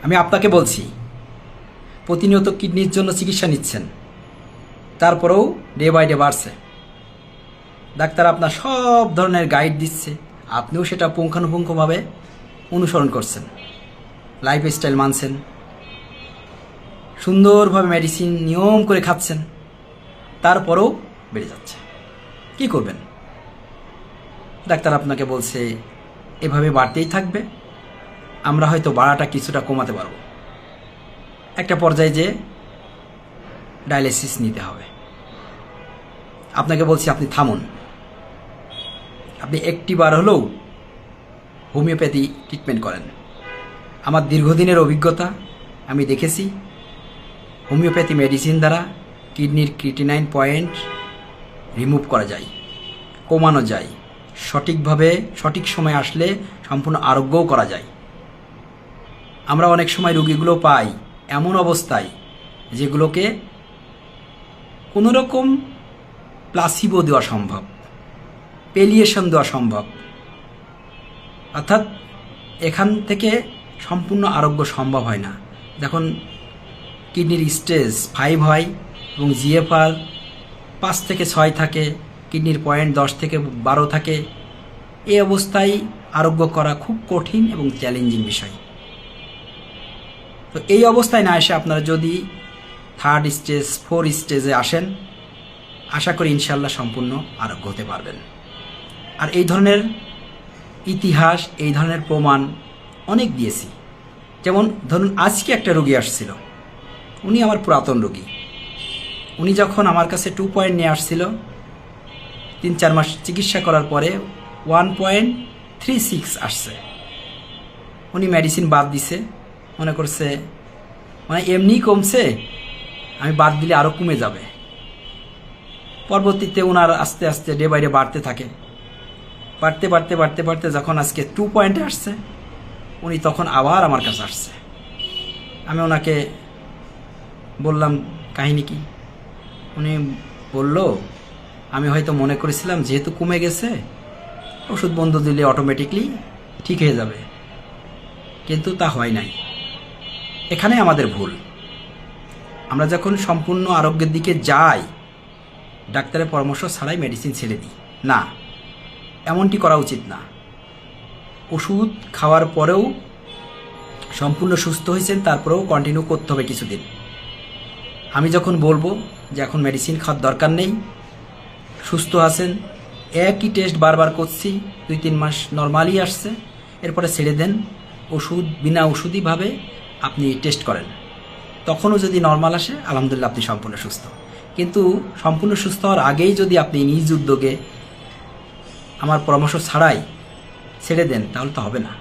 আমি আপনাকে বলছি, প্রতিনিয়ত কিডনির জন্য চিকিৎসা নিচ্ছেন, তারপরেও ডে বাই ডে বাড়ছে। ডাক্তার আপনার সব ধরনের গাইড দিচ্ছে, আপনিও সেটা পুঙ্খানুপুঙ্খভাবে অনুসরণ করছেন, লাইফস্টাইল মানছেন, সুন্দরভাবে মেডিসিন নিয়ম করে খাচ্ছেন, তারপরেও বেড়ে যাচ্ছে। কি করবেন? ডাক্তার আপনাকে বলছে এভাবে বাড়তেই থাকবে, আমরা হয়তো বাড়াটা কিছুটা কমাতে পারব, একটা পর্যায়ে যে ডায়ালিসিস নিতে হবে। আপনাকে বলছি আপনি থামুন, আপনি একটি বার হলেও হোমিওপ্যাথি ট্রিটমেন্ট করেন। আমার দীর্ঘদিনের অভিজ্ঞতা, আমি দেখেছি হোমিওপ্যাথি মেডিসিন দ্বারা কিডনির ক্রিটিনাইন পয়েন্ট রিমুভ করা যায়, কমানো যায়, সঠিকভাবে সঠিক সময় আসলে সম্পূর্ণ আরোগ্যও করা যায়। আমরা অনেক সময় রোগীগুলো পাই এমন অবস্থায় যেগুলোকে কোনোরকম প্লাসিবো দেওয়া সম্ভব, পেলিয়েশন দেওয়া সম্ভব, অর্থাৎ এখান থেকে সম্পূর্ণ আরোগ্য সম্ভব হয় না। যখন কিডনির স্টেজ 5 হয় এবং জিএফআর 5 থেকে 6 থাকে, কিডনির পয়েন্ট 10 থেকে 12 থাকে, এই অবস্থায় আরোগ্য করা খুব কঠিন এবং চ্যালেঞ্জিং বিষয়। তো এই অবস্থায় না এসে আপনারা যদি 3rd স্টেজ 4 স্টেজে আসেন, আশা করি ইনশাল্লাহ সম্পূর্ণ আরোগ্য হতে পারবেন। আর এই ধরনের ইতিহাস, এই ধরনের প্রমাণ অনেক দিয়েছি। যেমন ধরুন আজকে একটা রোগী আসছিল, উনি আমার পুরাতন রোগী। উনি যখন আমার কাছে 2 পয়েন্ট নিয়ে আসছিল, 3-4 মাস চিকিৎসা করার পরে 1.36 আসছে। উনি মেডিসিন বাদ দিছে, মনে করছে মানে এমনিই কমছে, আমি বাদ দিলে আরও কমে যাবে। পরবর্তীতে ওনার আস্তে আস্তে ডে বাই ডে বাড়তে থাকে, বাড়তে বাড়তে বাড়তে বাড়তে যখন আজকে 2 পয়েন্টে আসছে, উনি তখন আবার আমার কাছে আসছে। আমি ওনাকে বললাম কাহিনী কি? উনি বলল, আমি হয়তো মনে করেছিলাম যেহেতু কমে গেছে ওষুধ বন্ধ দিলে অটোমেটিকলি ঠিক হয়ে যাবে, কিন্তু তা হয় নাই। এখানে আমাদের ভুল। আমরা যখন সম্পূর্ণ আরোগ্যের দিকে যাই, ডাক্তারের পরামর্শ ছাড়াই মেডিসিন ছেড়ে দিই না, এমনটি করা উচিত না। ওষুধ খাওয়ার পরেও সম্পূর্ণ সুস্থ হয়েছেন, তারপরেও কন্টিনিউ করতে হবে কিছুদিন। আমি যখন বলবো যে এখন মেডিসিন খাওয়ার দরকার নেই, সুস্থ আছেন, একই টেস্ট বারবার করছি, 2-3 মাস নর্মালি আসছে, এরপরে ছেড়ে দেন, ওষুধ বিনা ওষুধইভাবে আপনি টেস্ট করেন, তখনও যদি নর্মাল আসে আলহামদুলিল্লাহ আপনি সম্পূর্ণ সুস্থ। কিন্তু সম্পূর্ণ সুস্থ হওয়ার আগেই যদি আপনি নিজ উদ্যোগে আমার পরামর্শ ছাড়াই ছেড়ে দেন, তাহলে তো হবে না।